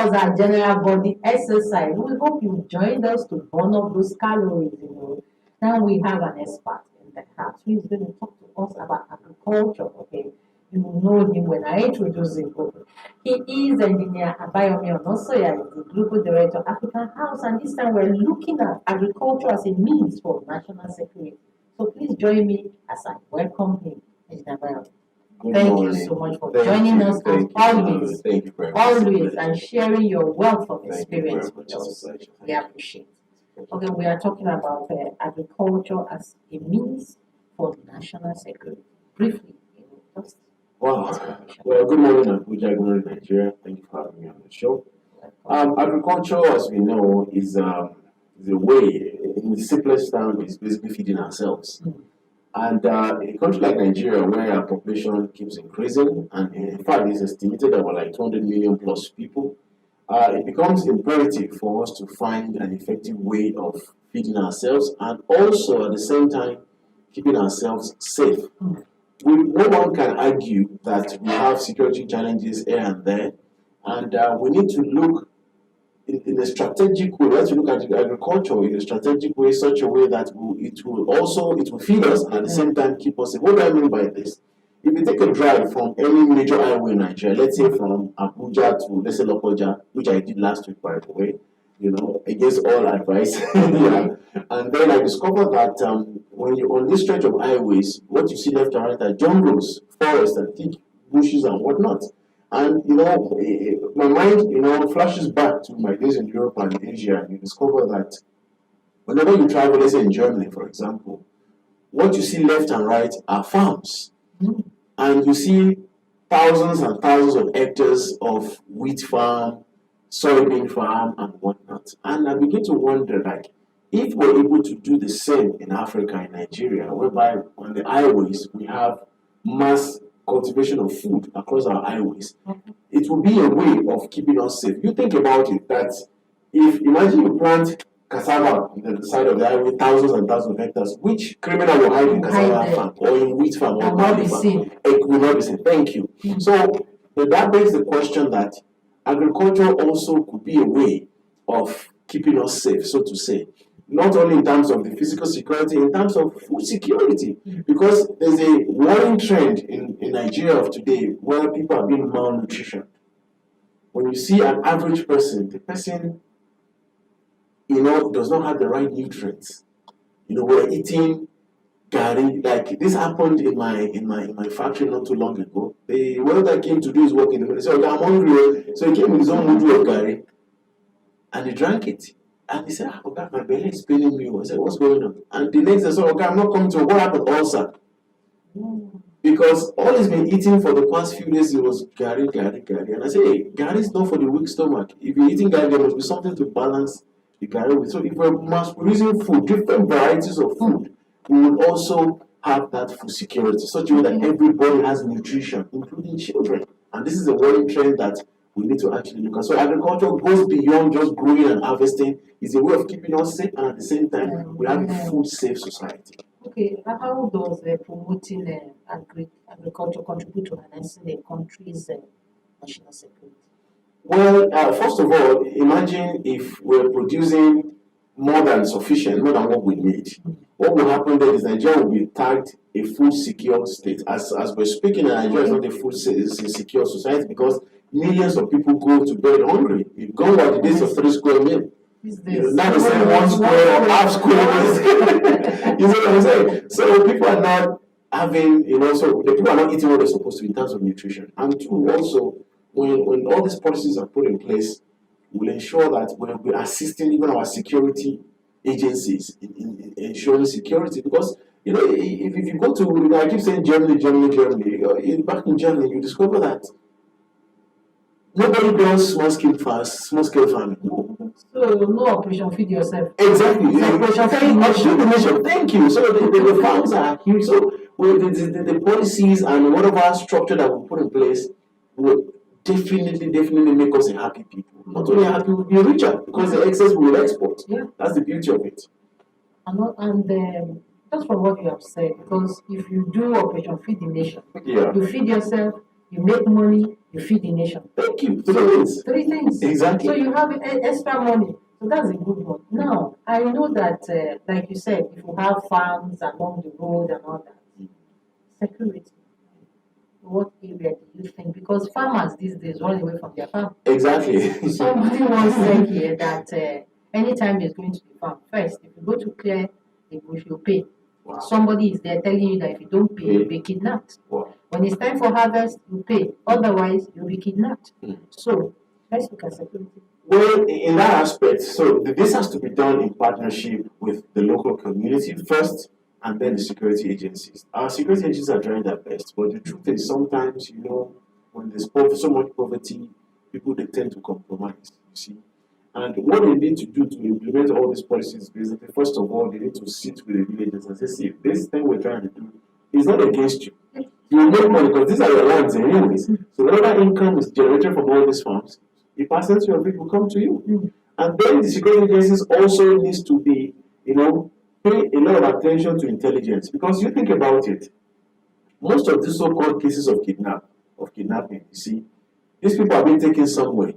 was our general body exercise. We hope you joined us to burn up those calories, Now we have an expert in the house who is going to talk to us about agriculture, okay? You will know him when I introduce him. He is engineer Abayomi Onosoya, the global director of African House, and this time we're looking at agriculture as a means for national security. So please join me as I welcome him, Engineer Abayomi. Thank you so much for joining us as always. Thank you very much. Always, and sharing your wealth of experience with us. We appreciate it. Okay, we are talking about agriculture as a means for national security. Briefly, just. Wow. Well, good morning, Abuja. Good morning, Nigeria. Thank you for having me on the show. Agriculture, as we know, is a way, in the simplest term, is basically feeding ourselves. And in a country like Nigeria, where our population keeps increasing, and in fact it's estimated that we're like 200 million plus people, it becomes imperative for us to find an effective way of feeding ourselves and also at the same time keeping ourselves safe. No one can argue that we have security challenges here and there, and we need to look in a strategic way. We have to look at agriculture in a strategic way, such a way that it will feed us and at the same time keep us safe. What do I mean by this? If you take a drive from any major highway in Nigeria, let's say from Abuja to, let's say, Lokoja, which I did last week, by the way, against all advice. Yeah. And then I discovered that when you're on this stretch of highways, what you see left and right are jungles, forests, and thick bushes and whatnot. And my mind, flashes back to my days in Europe and Asia, and you discover that whenever you travel, let's say in Germany, for example, what you see left and right are farms. And you see thousands and thousands of hectares of wheat farm, soybean farm, and whatnot. And I begin to wonder, if we're able to do the same in Africa, in Nigeria, whereby on the highways we have mass cultivation of food across our highways, it will be a way of keeping us safe. You think about it, that imagine you plant cassava on the side of the highway, thousands and thousands of hectares, which criminal will hide in cassava farm or in wheat farm or barley farm? It will not be seen. Thank you. So that begs the question that agriculture also could be a way of keeping us safe, so to say. Not only in terms of the physical security, in terms of food security. Because there's a worrying trend in Nigeria of today where people are being malnutrition. When you see an average person, the person, does not have the right nutrients. We're eating gari. Like this happened in my factory not too long ago. The welder came to do his work in the morning. He said, I'm hungry. So he came with his own mudu of gari and he drank it. And he said, okay, my belly is paining me. I said, what's going on? And the next day, I said, okay, I'm not coming to work. What happened? Ulcer. Because all he's been eating for the past few days, it was gari. And I said, hey, gari is not for the weak stomach. If you're eating gari, there must be something to balance the gari with. So if we're mass producing food, different varieties of food, we will also have that food security, such a way that everybody has nutrition, including children. And this is a worrying trend that we need to actually look at. So agriculture goes beyond just growing and harvesting. It's a way of keeping us safe, and at the same time, we have a food-safe society. Okay, how does promoting agriculture contribute to enhancing the country's national security? Well, first of all, imagine if we're producing more than sufficient, more than what we need. What will happen then is Nigeria will be tagged a food secure state. As we're speaking, Nigeria is not a food secure society because millions of people go to bed hungry. You've gone by the days of 3 square meals. Not the same 1 square or half square. You see what I'm saying? So people are not having, so the people are not eating what they're supposed to in terms of nutrition. And two, also, when all these policies are put in place, we'll ensure that we're assisting even our security agencies in ensuring security. Because, if you go to, I keep saying Germany, back in Germany, you discover that nobody does small-scale farming. So no operation feed yourself. Exactly. Operation feed nation. Thank you. So the farms are huge. So the policies and whatever structure that we put in place will definitely make us a happy people. Not only happy, we'll be richer because the excess we will export. Yeah. That's the beauty of it. And just from what you have said, because if you do operation feed the nation, Yeah. you feed yourself, you make money, you feed the nation. Thank you. Three things. Three things. Exactly. So you have extra money. So that's a good one. Now, I know that, like you said, if you have farms along the road and all that, security. What area do you think? Because farmers these days run away from their farm. Exactly. Somebody once said here that anytime there's going to be farm, first, if you go to clear the bush, you pay. Wow. Somebody is there telling you that if you don't pay, you'll be kidnapped. Wow. When it's time for harvest, you pay. Otherwise, you'll be kidnapped. Mm. So, let's look at security. Well, in that aspect, so this has to be done in partnership with the local community first, and then the security agencies. Our security agencies are trying their best, but the truth is sometimes, when there's so much poverty, people they tend to compromise, you see. And what they need to do to implement all these policies, basically, first of all, they need to sit with the villagers and say, see, this thing we're trying to do is not against you. You make money because these are your lands anyways. So whatever income is generated from all these farms, the percentage of it will come to you. And then the security agencies also needs to be, pay a lot of attention to intelligence. Because you think about it, most of these so-called cases of kidnapping, you see, these people are being taken somewhere.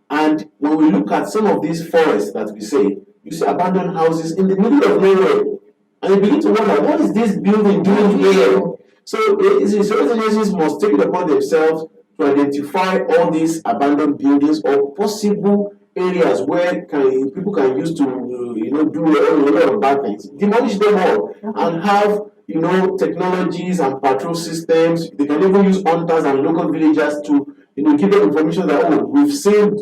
And when we look at some of these forests that we say, you see abandoned houses in the middle of nowhere. And you begin to wonder, what is this building doing here? So the security agencies must take it upon themselves to identify all these abandoned buildings or possible areas where people can use to do a lot of bad things. Demolish them all and have technologies and patrol systems. They can even use hunters and local villagers to give them information that we've seen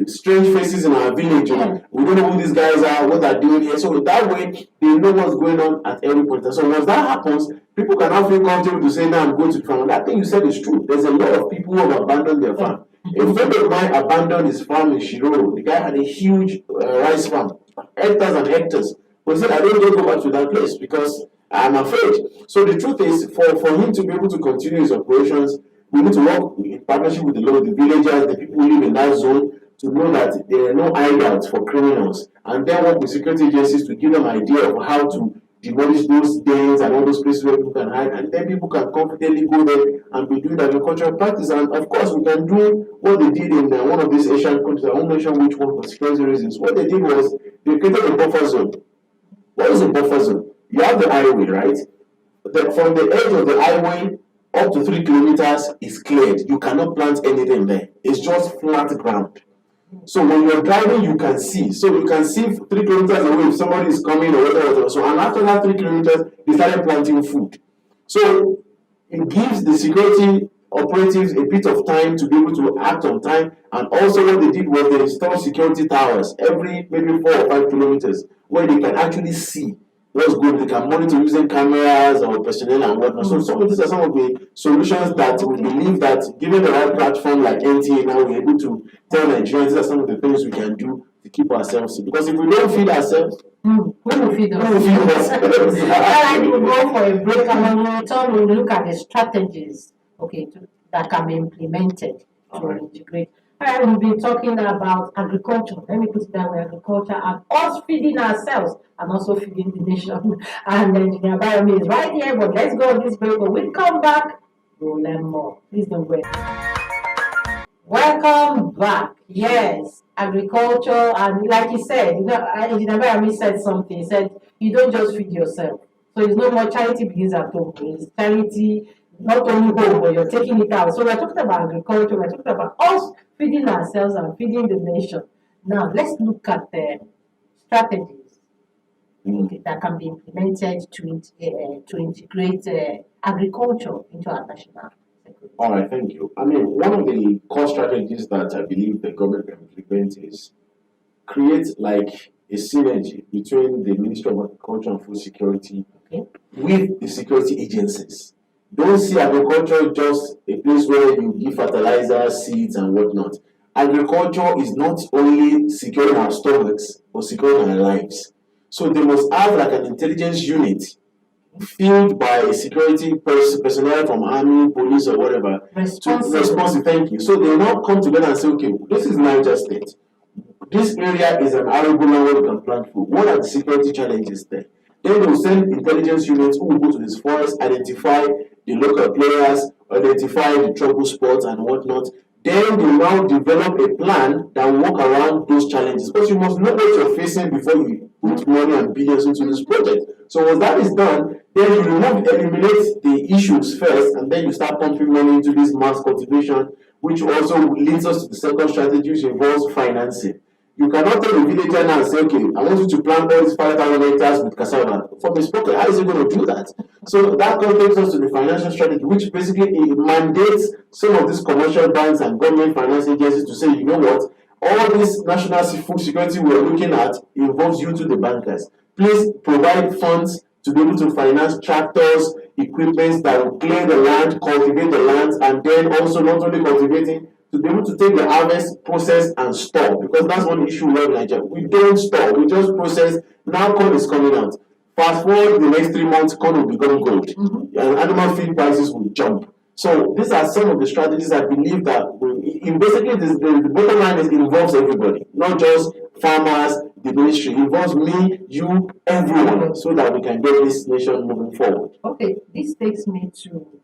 strange faces in our village. We don't know who these guys are, what they're doing here. So that way they know what's going on at every point. So once that happens, people can now feel comfortable to say, now I'm going to the farm. And that thing you said is true. There's a lot of people who have abandoned their farm. A friend of mine abandoned his farm in Shiroro. The guy had a huge rice farm, hectares and hectares. But he said, I don't go back to that place because I'm afraid. So the truth is, for him to be able to continue his operations, we need to work in partnership with the villagers, the people who live in that zone, to know that there are no hideouts for criminals, and then work with security agencies to give them an idea of how to demolish those dens and all those places where people can hide, and then people can confidently go there and be doing agricultural practice. And of course, we can do what they did in one of these Asian countries. I won't mention which one for security reasons. What they did was they created a buffer zone. What is a buffer zone? You have the highway, right? From the edge of the highway up to 3 kilometers is cleared. You cannot plant anything there. It's just flat ground. So when you're driving, you can see. So you can see 3 kilometers away if somebody is coming or whatever. So and after that 3 kilometers, they started planting food. So it gives the security operatives a bit of time to be able to act on time. And also what they did was they installed security towers every maybe 4 or 5 kilometers where they can actually see what's good. They can monitor using cameras or personnel and whatnot. So some of these are some of the solutions that we believe that given the right platform like NTA now, we're able to tell Nigerians these are some of the things we can do to keep ourselves safe. Because if we don't feed ourselves, who will feed us? Who will feed us? Alright, we'll go for a break and when we return, we'll look at the strategies that can be implemented to integrate. Alright, we've been talking about agriculture. Let me put it that way, agriculture and us feeding ourselves and also feeding the nation. And Engineer Bayomi is right here, but let's go on this break. When we come back, we'll learn more. Please don't wait. Welcome back. Yes, agriculture, and like he said, Engineer Bayomi said something. He said, you don't just feed yourself. So it's no more charity begins at home. It's charity not only home, but you're taking it out. So we're talking about agriculture, we're talking about us feeding ourselves and feeding the nation. Now, let's look at the strategies that can be implemented to integrate agriculture into our national security. All right, thank you. I mean, one of the core strategies that I believe the government can implement is create like a synergy between the Ministry of Agriculture and Food Security with the security agencies. Don't see agriculture just a place where you give fertilizer, seeds, and whatnot. Agriculture is not only securing our stomachs, but securing our lives. So they must have like an intelligence unit filled by security personnel from army, police, or whatever. Responsive, thank you. So they now come together and say, okay, this is Niger State. This area is an arable land where we can plant food. What are the security challenges there? Then they will send intelligence units who will go to this forest, identify the local players identify the trouble spots and whatnot. Then you now develop a plan that will work around those challenges. Because you must know what you're facing before you put money and billions into this project. So once that is done, then you eliminate the issues first, and then you start pumping money into this mass cultivation, which also leads us to the second strategy, which involves financing. You cannot tell the villager now and say, okay, I want you to plant all these 5,000 hectares with cassava. From his pocket, how is he going to do that? So that takes us to the financial strategy, which basically it mandates some of these commercial banks and government finance agencies to say, you know what, all this national food security we're looking at involves you to the bankers. Please provide funds to be able to finance tractors, equipment that will clear the land, cultivate the lands, and then also not only cultivating, to be able to take the harvest, process, and store. Because that's one issue we have in Nigeria. We don't store, we just process. Now corn is coming out. Fast forward the next 3 months, corn will become gold. And animal feed prices will jump. So these are some of the strategies I believe that the bottom line is it involves everybody, not just farmers, the ministry. It involves me, you, everyone, so that we can get this nation moving forward. Okay, this takes me to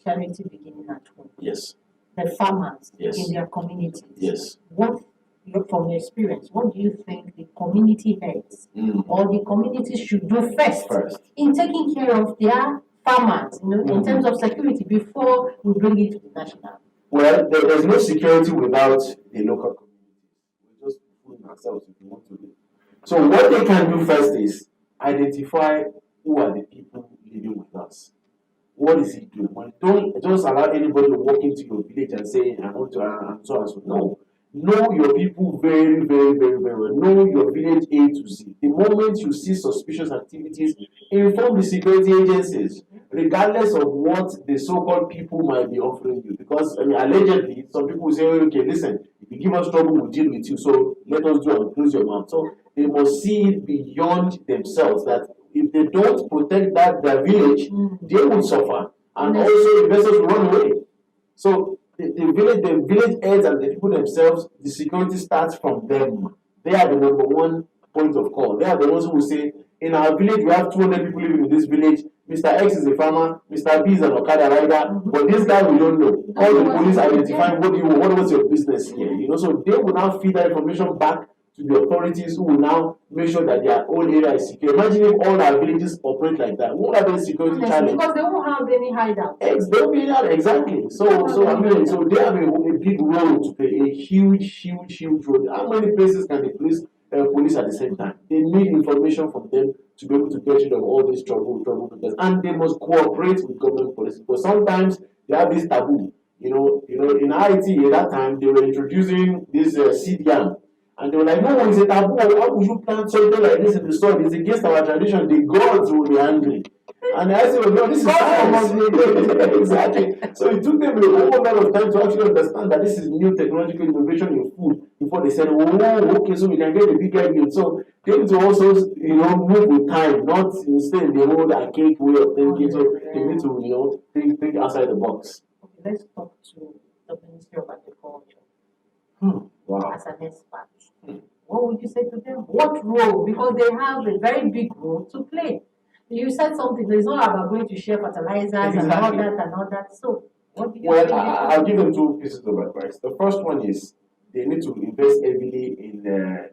charity beginning at home. Yes. The farmers Yes. in their communities. Yes. From your experience, what do you think the community heads or the communities should do first in taking care of their farmers, in terms of security before we bring it to the national? Well, there's no security without the local community. We just fool ourselves if we want to do. So what they can do first is identify who are the people living with us. What is he doing? Don't just allow anybody to walk into your village and say, I want to, and so and so. No. Know your people very, very, very, very well. Know your village A to Z. The moment you see suspicious activities, inform the security agencies, regardless of what the so-called people might be offering you. Because, allegedly, some people will say, okay, listen, if you give us trouble, we'll deal with you. So let us do and close your mouth. So they must see it beyond themselves that if they don't protect their village, they will suffer. And also investors will run away. So the village heads and the people themselves, the security starts from them. They are the number one point of call. They are the ones who will say, in our village, we have 200 people living in this village. Mr. X is a farmer, Mr. B is an Okada rider, but this guy we don't know. All the police identifying what was your business here. So they will now feed that information back to the authorities, who will now make sure that their own area is secure. Imagine if all our villages operate like that. What are the security challenges? Because they won't have any hideout. They won't be out, exactly. So they have a big role to play, a huge role. How many places can the police at the same time? They need information from them to be able to get rid of all these troublemakers, and they must cooperate with government policy. Because sometimes they have this taboo. In IT at that time they were introducing this CDM. And they were like, no, it's a taboo. How would you plant something like this in the soil? It's against our tradition. The gods will be angry. And I said, well, no, this is science. Exactly. So it took them a whole lot of time to actually understand that this is new technological innovation in food before they said, oh, okay, so we can get a bigger yield. So they need to also, move with time, not stay in the old archaic way of thinking. So they need to, think outside the box. Okay, let's talk to the Ministry of Agriculture. Wow. As an expert. What would you say to them? What role? Because they have a very big role to play. You said something, it's not about going to share fertilizers and all that. So, what do you think? I'll give them two pieces of advice. The first one is they need to invest heavily in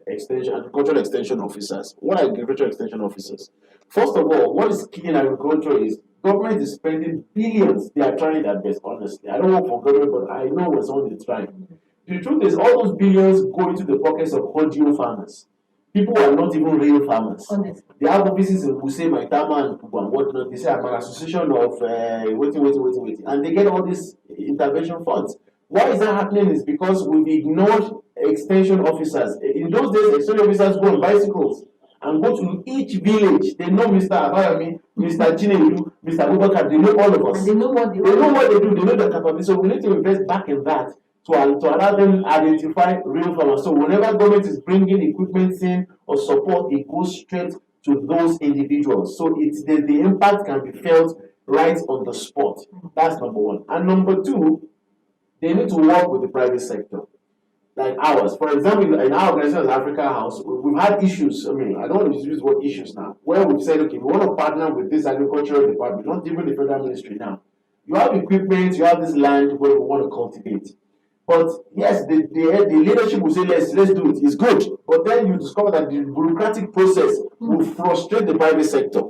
agricultural extension officers. What are agricultural extension officers? First of all, what is key in agriculture is government is spending billions. They are trying their best, honestly. I don't work for government, but I know when someone is trying. The truth is, all those billions go into the pockets of audio farmers. People who are not even real farmers. Honestly. They have offices in Buse, Maitama, and Pugu and whatnot. They say, I'm an association of waiting. And they get all these intervention funds. Why is that happening? Is because we've ignored extension officers. In those days, extension officers go on bicycles and go to each village. They know Mr. Abayami, Mr. Chinedu, Mr. Abubakar. They know all of us. And they know what they do. They know the capability. So we need to invest back in that. To allow them identify real farmers. So whenever government is bringing equipment in or support, it goes straight to those individuals. So the impact can be felt right on the spot. That's number one. And number two, they need to work with the private sector. Like ours. For example, in our organization as Africa House, we've had issues. I don't want to use the word issues now. Where we've said, okay, we want to partner with this agricultural department, not even the federal ministry now. You have equipment, you have this land where you want to cultivate. But yes, the leadership will say, let's do it. It's good. But then you discover that the bureaucratic process will frustrate the private sector.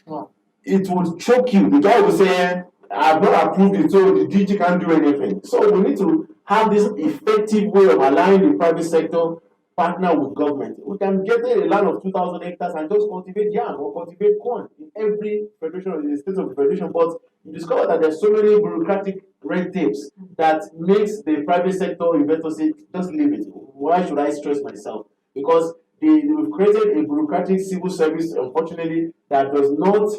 Wow. It would choke you. The guy will say, I've not approved it, so the DG can't do anything. So we need to have this effective way of allowing the private sector partner with government. We can get a land of 2,000 hectares and just cultivate yam or cultivate corn in every federation in the state of the federation. But you discover that there's so many bureaucratic red tapes that makes the private sector investors say, just leave it. Why should I stress myself? Because they've created a bureaucratic civil service, unfortunately, that does not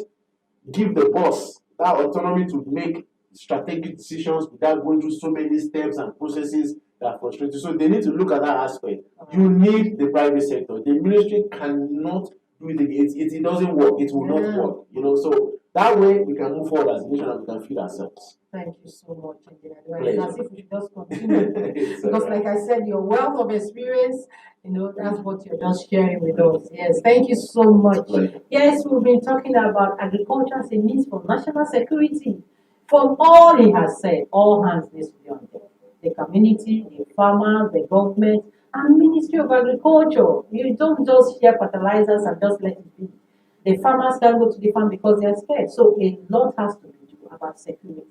give the boss that autonomy to make strategic decisions without going through so many steps and processes that frustrate you. So they need to look at that aspect. You need the private sector. The ministry cannot do it. It doesn't work. It will not work. So that way we can move forward as a nation and we can feed ourselves. Thank you so much, Engineer. As if we should just continue. Because like I said, your wealth of experience, that's what you're just sharing with us. Yes, thank you so much. Yes, we've been talking about agriculture as a means for national security. From all he has said, all hands need to be on deck. The community, the farmers, the government, and Ministry of Agriculture. You don't just share fertilizers and just let it be. The farmers can't go to the farm because they're scared. So a lot has to be done about security.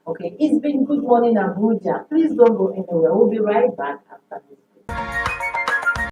Okay, it's been Good Morning Abuja. Please don't go anywhere. We'll be right back after this.